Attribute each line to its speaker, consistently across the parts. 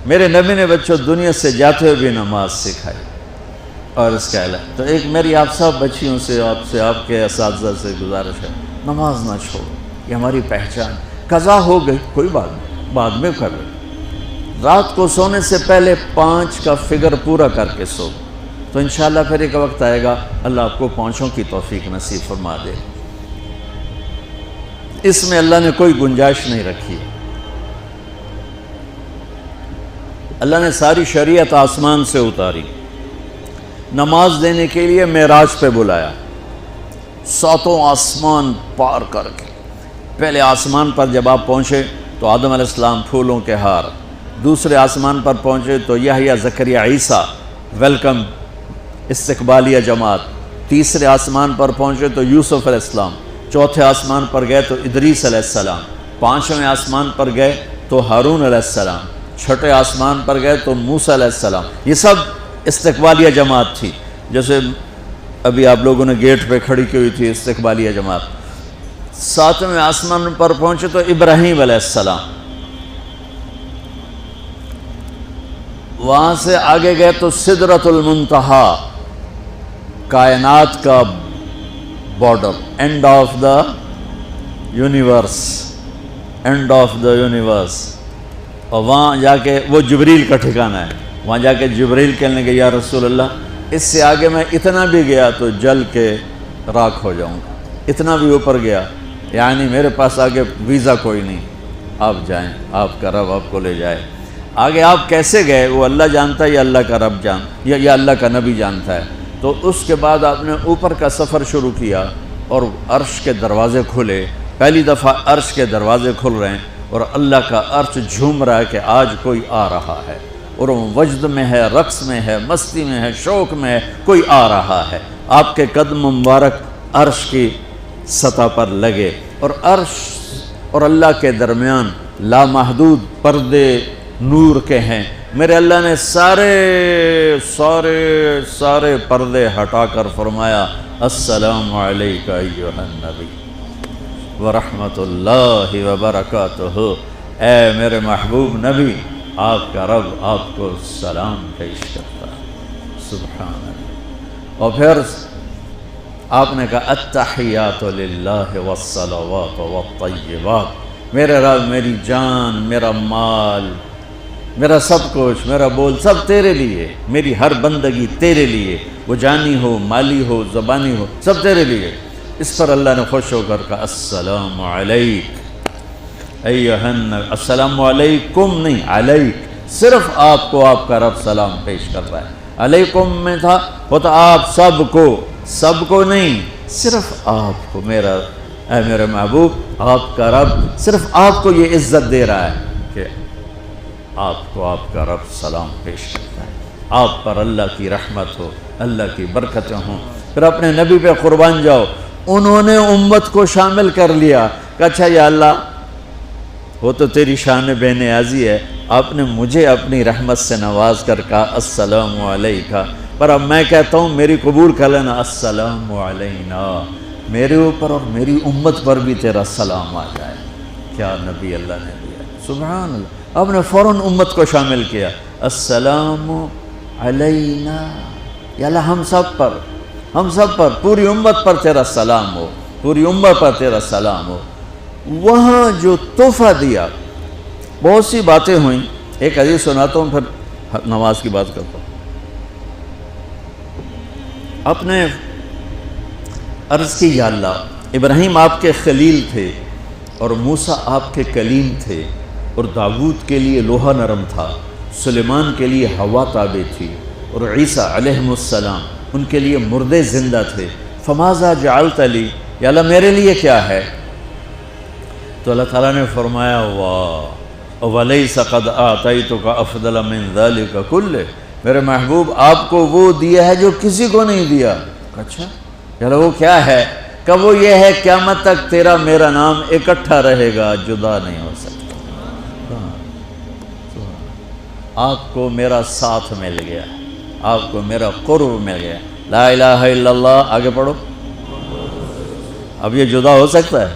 Speaker 1: میرے نبی نے بچوں دنیا سے جاتے ہوئے بھی نماز سکھائی. اور اس کا اعلان تو ایک میری آپ سب بچیوں سے آپ کے اساتذہ سے گزارش ہے، نماز نہ چھوڑو، یہ ہماری پہچان. قضا ہو گئی کوئی بات نہیں، بعد میں کر لیں. رات کو سونے سے پہلے 5 کا فگر پورا کر کے سو، تو انشاءاللہ پھر ایک وقت آئے گا اللہ آپ کو 5 کی توفیق نصیب فرما دے. اس میں اللہ نے کوئی گنجائش نہیں رکھی. اللہ نے ساری شریعت آسمان سے اتاری، نماز دینے کے لیے معراج پہ بلایا، 7 آسمان پار کر کے. پہلے آسمان پر جب آپ پہنچے تو آدم علیہ السلام پھولوں کے ہار، دوسرے آسمان پر پہنچے تو یحییٰ زکریا عیسیٰ ویلکم استقبالیہ جماعت، تیسرے آسمان پر پہنچے تو یوسف علیہ السلام، چوتھے آسمان پر گئے تو ادریس علیہ السلام، 5ویں آسمان پر گئے تو ہارون علیہ السلام، 6ٹھے آسمان پر گئے تو موسیٰ علیہ السلام. یہ سب استقبالیہ جماعت تھی. جیسے ابھی آپ لوگوں نے گیٹ پہ کھڑی کی ہوئی تھی استقبالیہ جماعت. 7ویں آسمان پر پہنچے تو ابراہیم علیہ السلام، وہاں سے آگے گئے تو سدرۃ المنتہا، کائنات کا border, and of the universe, and of the universe. اور وہاں جا کے وہ جبریل کا ٹھکانہ ہے، وہاں جا کے جبریل کہنے کہ یا رسول اللہ اس سے آگے میں اتنا بھی گیا تو جل کے راکھ ہو جاؤں گا، اتنا بھی اوپر گیا یعنی میرے پاس آگے ویزا کوئی نہیں، آپ جائیں، آپ کا رب آپ کو لے جائے. آگے آپ کیسے گئے وہ اللہ جانتا ہے یا اللہ کا رب یا اللہ کا نبی جانتا ہے. تو اس کے بعد آپ نے اوپر کا سفر شروع کیا اور عرش کے دروازے کھلے. پہلی دفعہ عرش کے دروازے کھل رہے ہیں اور اللہ کا عرش جھوم رہا ہے کہ آج کوئی آ رہا ہے، اور وہ وجد میں ہے، رقص میں ہے، مستی میں ہے، شوق میں ہے، کوئی آ رہا ہے. آپ کے قدم مبارک عرش کی سطح پر لگے اور عرش اور اللہ کے درمیان لامحدود پردے نور کے ہیں. میرے اللہ نے سارے پردے ہٹا کر فرمایا السلام علیکہ ایھا النبی ورحمۃ اللہ وبرکاتہ. اے میرے محبوب نبی، آپ کا رب آپ کو سلام پیش کرتا ہے. سبحان اللہ. اور پھر آپ نے کہا التحیات للہ والصلوات والطیبات. میرے رب، میری جان، میرا مال، میرا سب کچھ، میرا بول سب تیرے لیے، میری ہر بندگی تیرے لیے، وہ جانی ہو، مالی ہو، زبانی ہو، سب تیرے لیے. اس پر اللہ نے خوش ہو کر کہا السلام علیک ایھا النبی. السلام علیکم نہیں، علیک. صرف آپ کو آپ کا رب سلام پیش کر رہا ہے. علیکم میں تھا وہ تو آپ سب کو نہیں، صرف آپ کو. اے میرے محبوب، آپ کا رب صرف آپ کو یہ عزت دے رہا ہے کہ آپ کو آپ کا رب سلام پیش کرتا ہے. آپ پر اللہ کی رحمت ہو، اللہ کی برکتیں ہوں. پھر اپنے نبی پہ قربان جاؤ. انہوں نے امت کو شامل کر لیا کہ اچھا یا اللہ وہ تو تیری شان بے نیازی ہے، آپ نے مجھے اپنی رحمت سے نواز کر کہا السلام علیکہ، پر اب میں کہتا ہوں میری قبول کر لینا السلام علینا، میرے اوپر اور میری امت پر بھی تیرا سلام آ جائے. کیا نبی اللہ نے دیا، سبحان اللہ. آپ نے فوراً امت کو شامل کیا. السلام علینا، یا اللہ ہم سب پر پوری امت پر تیرا سلام ہو، پوری امت پر تیرا سلام ہو. وہاں جو تحفہ دیا، بہت سی باتیں ہوئیں. ایک حدیث سناتا ہوں پھر نماز کی بات کرتا ہوں. آپ نے عرض کی یا اللہ ابراہیم آپ کے خلیل تھے اور موسیٰ آپ کے کلیم تھے، اور داؤد کے لیے لوہا نرم تھا، سلیمان کے لیے ہوا تابع تھی، اور عیسیٰ علیہ السلام ان کے لیے مردے زندہ تھے. فماذا جعلت لی، یا اللہ میرے لیے کیا ہے؟ تو اللہ تعالیٰ نے فرمایا واہ ولیس قد آتیتک افضل من ذلک کلہ، میرے محبوب آپ کو وہ دیا ہے جو کسی کو نہیں دیا. اچھا یا اللہ وہ کیا ہے؟ کہ وہ یہ ہے قیامت تک تیرا میرا نام اکٹھا رہے گا، جدا نہیں ہو سکتا. آپ کو میرا ساتھ مل گیا، آپ کو میرا قرب مل گیا. لا الہ الا اللہ، آگے پڑھو. اب یہ جدا ہو سکتا ہے؟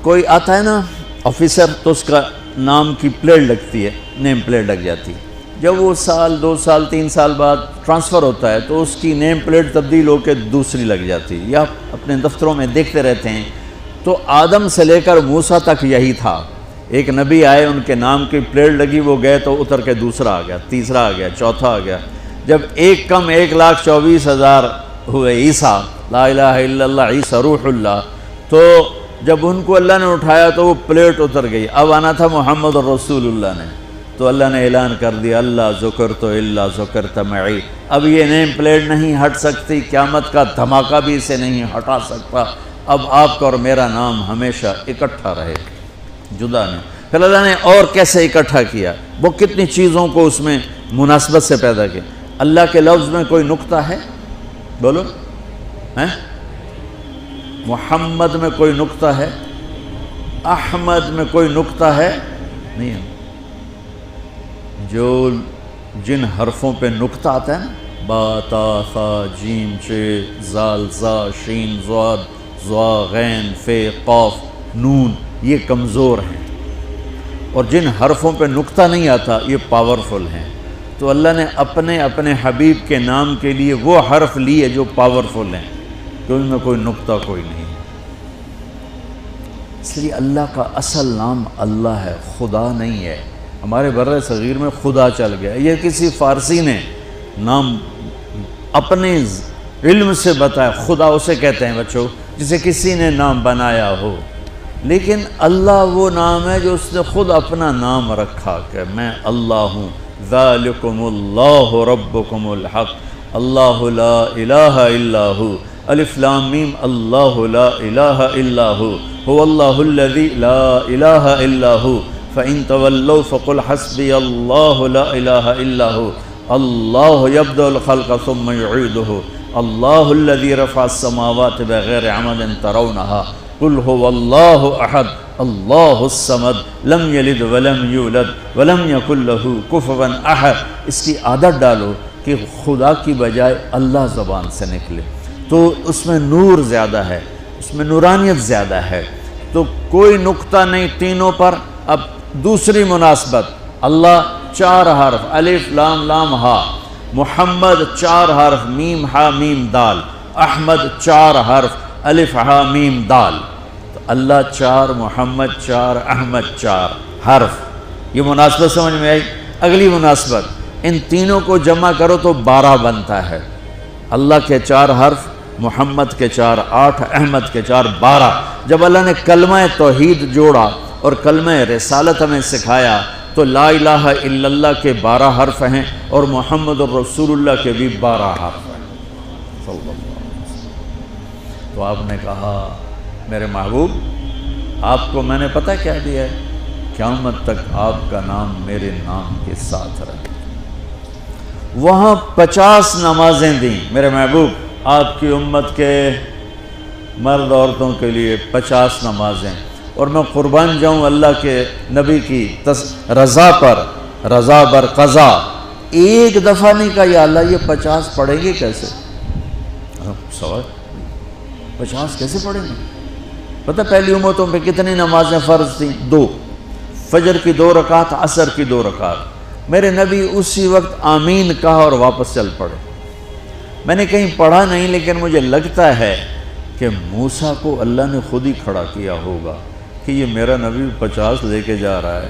Speaker 1: کوئی آتا ہے نا آفیسر، تو اس کا نام کی پلیٹ لگتی ہے، نیم پلیٹ لگ جاتی ہے۔ جب وہ سال 2 سال 3 سال بعد ٹرانسفر ہوتا ہے تو اس کی نیم پلیٹ تبدیل ہو کے دوسری لگ جاتی ہے، یا اپنے دفتروں میں دیکھتے رہتے ہیں۔ تو آدم سے لے کر موسیٰ تک یہی تھا، ایک نبی آئے، ان کے نام کی پلیٹ لگی، وہ گئے تو اتر کے دوسرا آ گیا، تیسرا آ گیا، چوتھا آ گیا۔ جب ایک کم 1,24,000 ہوئے عیسیٰ، لا الہ الا اللہ عیسیٰ روح اللہ، تو جب ان کو اللہ نے اٹھایا تو وہ پلیٹ اتر گئی، اب آنا تھا محمد رسول اللہ نے، تو اللہ نے اعلان کر دیا اللہ ذکرت الا ذکرت معی، اب یہ نیم پلیٹ نہیں ہٹ سکتی، قیامت کا دھماکہ بھی اسے نہیں ہٹا سکتا، اب آپ کا اور میرا نام ہمیشہ اکٹھا رہے، جدا نہیں۔ پھر اللہ نے اور کیسے اکٹھا کیا، وہ کتنی چیزوں کو اس میں مناسبت سے پیدا کیا۔ اللہ کے لفظ میں کوئی نقطہ ہے؟ بولو ہیں؟ محمد میں کوئی نقطہ ہے؟ احمد میں کوئی نقطہ ہے؟ نہیں ہے۔ جو جن حرفوں پہ نقطہ آتا ہے نا، با تا ثا جیم چ زال زا شین ضاد ضا غین فے قاف نون، یہ کمزور ہیں، اور جن حرفوں پہ نقطہ نہیں آتا یہ پاورفل ہیں۔ تو اللہ نے اپنے حبیب کے نام کے لیے وہ حرف لیے جو پاورفل ہیں، کہ ان میں کوئی نقطہ کوئی نہیں ہے۔ اس لیے اللہ کا اصل نام اللہ ہے، خدا نہیں ہے۔ ہمارے بر صغیر میں خدا چل گیا، یہ کسی فارسی نے نام اپنے علم سے بتایا، خدا اسے کہتے ہیں بچوں جسے کسی نے نام بنایا ہو، لیکن اللہ وہ نام ہے جو اس نے خود اپنا نام رکھا کہ میں اللہ ہوں، ذالکم اللہ ربکم الحق اللہ لا الہ الا ہو، الف لام میم اللہ لا الہ الا ہو، هو اللہ الذی لا الہ الا ہو، فَإِن تَوَلَّوْا فَقُلْ حَسْبِيَ اللَّهُ لَا إِلَهَ إِلَّا هُوَ اللَّهُ يَبْدَأُ الْخَلْقَ ثُمَّ يُعِيدُهُ اللَّهُ الَّذِي رَفَعَ السَّمَاوَاتِ بِغَيْرِ عَمَدٍ تَرَوْنَهَا قُلْ هُوَ اللَّهُ أَحَدٌ اللَّهُ الصَّمَدُ لَمْ يَلِدْ وَلَمْ يُولَدْ وَلَمْ يَكُنْ لَهُ كُفُوًا أَحَدٌ۔ اس کی عادت ڈالو کہ خدا کی بجائے اللہ زبان سے نکلے، تو اس میں نور زیادہ ہے، اس میں نورانیت زیادہ ہے۔ تو کوئی نقطہ نہیں تینوں پر۔ اب دوسری مناسبت، اللہ 4 حرف الف لام لام ہا، محمد 4 حرف میم ہا میم دال، احمد 4 حرف الف ہا میم دال، تو اللہ 4 محمد 4 احمد 4 حرف۔ یہ مناسبت سمجھ میں آئی؟ اگلی مناسبت، ان تینوں کو جمع کرو تو 12 بنتا ہے۔ اللہ کے 4 حرف، محمد کے 4 8، احمد کے 4 12۔ جب اللہ نے کلمہ توحید جوڑا اور کلمہ رسالت ہمیں سکھایا تو لا الہ الا اللہ کے 12 حرف ہیں اور محمد الرسول اللہ کے بھی 12 حرف ہیں صلی اللہ علیہ وسلم۔ تو آپ نے کہا میرے محبوب آپ کو میں نے پتہ کیا دیا ہے؟ قیامت تک آپ کا نام میرے نام کے ساتھ رہے۔ وہاں 50 نمازیں دیں میرے محبوب، آپ کی امت کے مرد عورتوں کے لیے 50 نمازیں، اور میں قربان جاؤں اللہ کے نبی کی رضا پر، رضا بر قضا، ایک دفعہ نہیں کہا یا اللہ یہ 50 پڑھیں گے کیسے؟ سوال 50 کیسے پڑھیں گے؟ پتہ پہلی امتوں پہ کتنی نمازیں فرض تھیں؟ 2، فجر کی 2 رکعت، عصر کی 2 رکعت۔ میرے نبی اسی وقت آمین کہا اور واپس چل پڑے۔ میں نے کہیں پڑھا نہیں، لیکن مجھے لگتا ہے کہ موسیٰ کو اللہ نے خود ہی کھڑا کیا ہوگا کہ یہ میرا نبی 50 لے کے جا رہا ہے،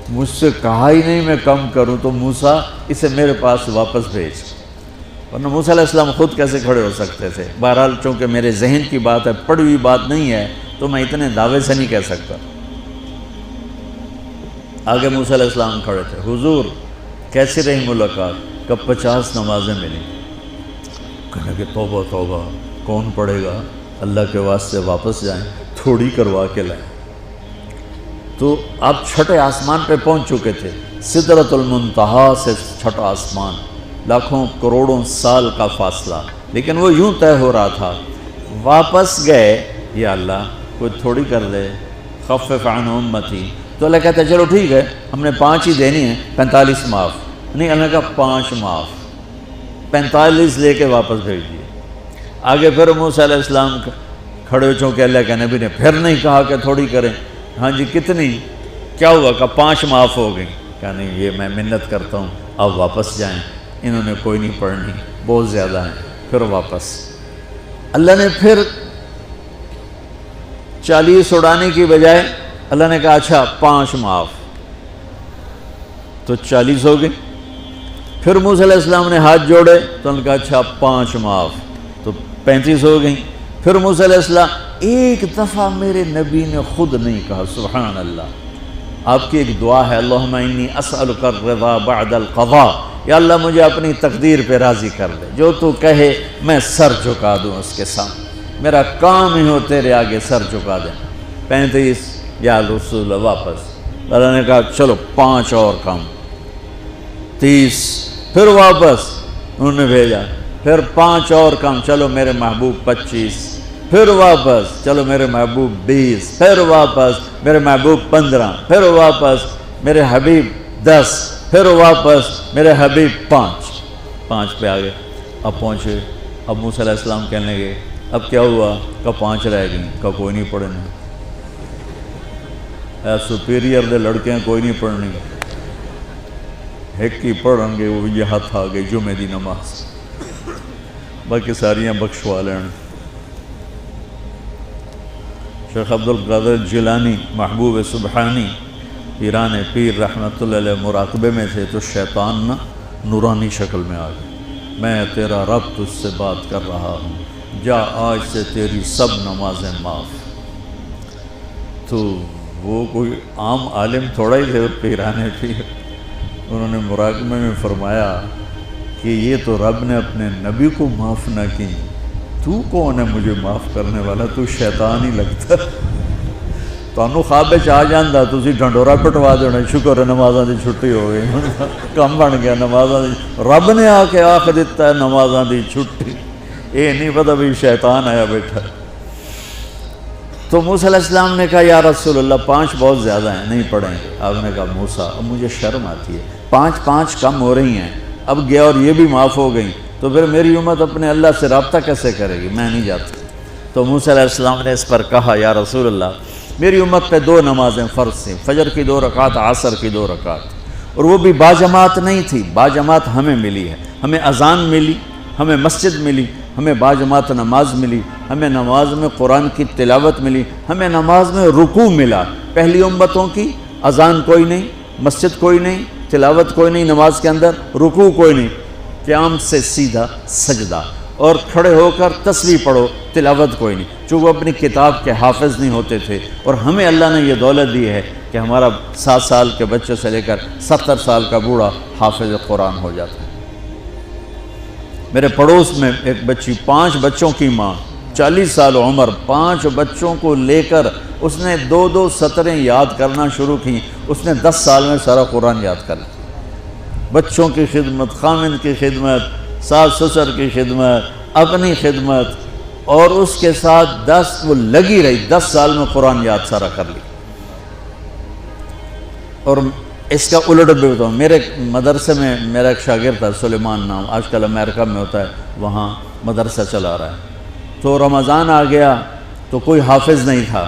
Speaker 1: مجھ سے کہا ہی نہیں میں کم کروں، تو موسیٰ اسے میرے پاس واپس بھیج۔ ورنہ موسیٰ علیہ السلام خود کیسے کھڑے ہو سکتے تھے؟ بہرحال چونکہ میرے ذہن کی بات ہے، پڑھی ہوئی بات نہیں ہے، تو میں اتنے دعوے سے نہیں کہہ سکتا۔ آگے موسیٰ علیہ السلام کھڑے تھے، حضور کیسی رہی ملاقات؟ کب 50 نمازیں ملی۔ کہنے کہ توبہ توبہ، کون پڑھے گا؟ اللہ کے واسطے واپس جائیں، تھوڑی کروا کے لائیں۔ تو آپ چھٹے آسمان پہ پہنچ چکے تھے، سدرۃ المنتہا سے چھٹا آسمان، لاکھوں کروڑوں سال کا فاصلہ، لیکن وہ یوں طے ہو رہا تھا۔ واپس گئے، یا اللہ کوئی تھوڑی کر دے، خفف عن امتی، تو اللہ کہتا ہے چلو ٹھیک ہے، ہم نے 5 ہی دینی ہیں، 45 معاف نہیں۔ اللہ کا 5 معاف، 45 لے کے واپس بھیج دیے۔ آگے پھر موسیٰ علیہ السلام کھڑے ہو، چونکہ اللہ کے نبی نے پھر نہیں کہا کہ تھوڑی کریں، ہاں جی کتنی؟ کیا ہوا؟ کہا 5 معاف ہو گئی۔ کہا نہیں یہ میں منت کرتا ہوں اب واپس جائیں، انہوں نے کوئی نہیں پڑھنی، بہت زیادہ ہیں۔ پھر واپس اللہ نے پھر 40 اڑانے کی بجائے اللہ نے کہا اچھا 5 معاف، تو 40 ہو گئے۔ پھر موسیٰ علیہ السلام نے ہاتھ جوڑے تو انہوں نے کہا اچھا 5 معاف، تو 35 ہو گئیں۔ پھر موسیٰ علیہ السلام ایک دفعہ میرے نبی نے خود نہیں کہا سبحان اللہ، آپ کی ایک دعا ہے اللہم انی اسألک الرضا بعد القضاء، یا اللہ مجھے اپنی تقدیر پہ راضی کر دے، جو تو کہے میں سر جھکا دوں اس کے سامنے، میرا کام ہی ہو تیرے آگے سر جھکا دیں۔ 35 یا رسول واپس، اللہ نے کہا چلو 5 اور کم، 30، پھر واپس انہوں نے بھیجا، پھر 5 اور کم، چلو میرے محبوب 25، پھر واپس چلو میرے محبوب 20، پھر واپس میرے محبوب 15، پھر واپس میرے حبیب 10، پھر واپس میرے حبیب 5 پہ آگئے۔ اب پہنچے، اب موسیٰ علیہ السلام کہنے لگے اب کیا ہوا؟ کہ 5 رہ گئیں، کہ کوئی نہیں پڑھنے، اے سپیریئر دے لڑکے ہیں کوئی نہیں پڑھنی، ایک ہی پڑھیں گے وہ یہ ہاتھ آ گئی جمعے دی نماز، باقی ساریاں بخشوا لین۔ شیخ عبدالقادر جیلانی محبوب سبحانی پیران پیر رحمت اللہ علیہ مراقبے میں تھے تو شیطان نا نورانی شکل میں آ گیا، میں تیرا رب تجھ سے بات کر رہا ہوں، جا آج سے تیری سب نمازیں معاف۔ تو وہ کوئی عام عالم تھوڑا ہی تھے، پیران پیر، انہوں نے مراقبے میں فرمایا کہ یہ تو رب نے اپنے نبی کو معاف نہ کی، تو کون ہے مجھے معاف کرنے والا؟ تو شیطان ہی لگتا۔ تانوں خواب وچ آ جاندا تسی ڈھنڈورا پٹوا دینا، شکر ہے نمازاں دی چھٹی ہو گئی، کم بن گیا نمازاں دی، رب نے آ کے آکھ دیتا ہے نمازاں دی چھٹی، یہ نہیں پتہ بھی شیطان آیا بیٹھا۔ تو موسیٰ علیہ السلام نے کہا یا رسول اللہ 5 بہت زیادہ ہیں، نہیں پڑھیں گے۔ آپ نے کہا موسیٰ اب مجھے شرم آتی ہے، 5 کم ہو رہی ہیں، اب گیا اور یہ بھی معاف ہو گئیں، تو پھر میری امت اپنے اللہ سے رابطہ کیسے کرے گی؟ میں نہیں جاتا۔ تو موسیٰ علیہ السلام نے اس پر کہا یا رسول اللہ میری امت پہ 2 نمازیں فرض تھیں، فجر کی 2 رکعت، عصر کی 2 رکعت، اور وہ بھی باجماعت نہیں تھی، باجماعت ہمیں ملی ہے، ہمیں اذان ملی، ہمیں مسجد ملی، ہمیں باجماعت نماز ملی، ہمیں نماز میں قرآن کی تلاوت ملی، ہمیں نماز میں رکوع ملا۔ پہلی امتوں کی اذان کوئی نہیں، مسجد کوئی نہیں، تلاوت کوئی نہیں، نماز کے اندر رکوع کوئی نہیں، قیام سے سیدھا سجدہ، اور کھڑے ہو کر تسبیح پڑھو، تلاوت کوئی نہیں، چونکہ وہ اپنی کتاب کے حافظ نہیں ہوتے تھے۔ اور ہمیں اللہ نے یہ دولت دی ہے کہ ہمارا 7 سال کے بچے سے لے کر 70 سال کا بوڑھا حافظ قرآن ہو جاتا ہے۔ میرے پڑوس میں ایک بچی، 5 بچوں کی ماں، 40 سال عمر، 5 بچوں کو لے کر اس نے 2 سطریں یاد کرنا شروع کی، اس نے 10 سال میں سارا قرآن یاد کر لیا۔ بچوں کی خدمت، خامند کی خدمت، ساس سسر کی خدمت، اپنی خدمت، اور اس کے ساتھ 10 وہ لگی رہی، 10 سال میں قرآن یاد سارا کر لی۔ اور اس کا الٹ بھی بتاؤں، میرے مدرسے میں میرا ایک شاگرد تھا سلیمان نام، آج کل امریکہ میں ہوتا ہے، وہاں مدرسہ چلا رہا ہے۔ تو رمضان آ گیا تو کوئی حافظ نہیں تھا،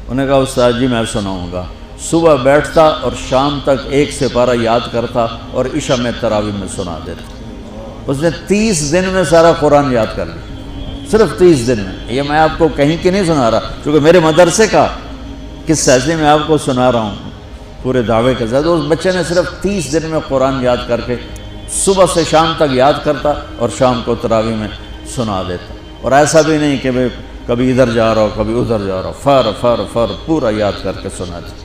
Speaker 1: انہوں نے کہا استاد جی میں سناؤں گا۔ صبح بیٹھتا اور شام تک 1 سپارہ یاد کرتا اور عشاء میں تراویح میں سنا دیتا۔ اس نے 30 دن میں سارا قرآن یاد کر لیا، صرف 30 دن میں۔ یہ میں آپ کو کہیں کی نہیں سنا رہا، کیونکہ میرے مدرسے کا قصہ ہے، اس لیے میں آپ کو سنا رہا ہوں پورے دعوے کے ساتھ۔ اس بچے نے صرف 30 دن میں قرآن یاد کر کے صبح سے شام تک یاد کرتا اور شام کو تراویح میں سنا دیتا، اور ایسا بھی نہیں کہ کبھی ادھر جا رہا ہو کبھی ادھر جا رہا ہو، فر پورا یاد کر کے سناتا۔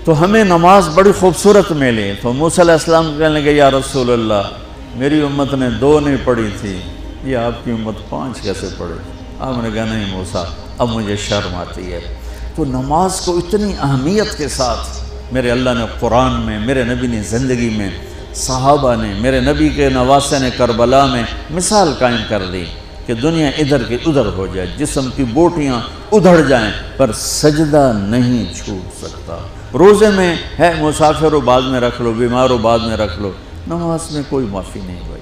Speaker 1: تو ہمیں نماز بڑی خوبصورت ملی۔ تو موسیٰ علیہ السلام کہنے لگے یا رسول اللہ میری امت نے 2 نہیں پڑھی تھی، یہ آپ کی امت 5 کیسے پڑھے؟ آپ نے کہا نہیں موسیٰ اب مجھے شرم آتی ہے۔ تو نماز کو اتنی اہمیت کے ساتھ میرے اللہ نے قرآن میں، میرے نبی نے زندگی میں، صحابہ نے، میرے نبی کے نواسے نے کربلا میں مثال قائم کر دی کہ دنیا ادھر کی ادھر ہو جائے، جسم کی بوٹیاں ادھڑ جائیں پر سجدہ نہیں چھوٹ سکتا۔ روزے میں ہے مسافر ہو بعد میں رکھ لو، بیمار ہو بعد میں رکھ لو، نماز میں کوئی معافی نہیں ہوئی۔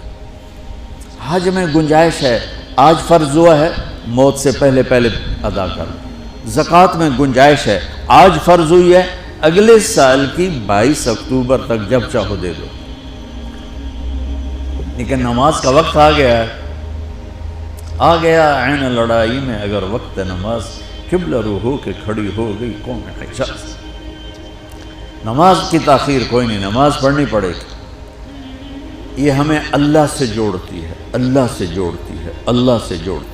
Speaker 1: حج میں گنجائش ہے، آج فرض ہوا ہے موت سے پہلے ادا کر، زکوٰۃ میں گنجائش ہے، آج فرض ہوئی ہے، اگلے سال کی 22 اکتوبر تک جب چاہو دے دو، لیکن نماز کا وقت آ گیا عین لڑائی میں اگر وقت نماز قبلہ رو ہو کے کھڑی ہو گئی قوم حجاز، نماز کی تاخیر کوئی نہیں، نماز پڑھنی پڑے گی، یہ ہمیں اللہ سے جوڑتی ہے، اللہ سے جوڑتی ہے، اللہ سے جوڑتی ہے۔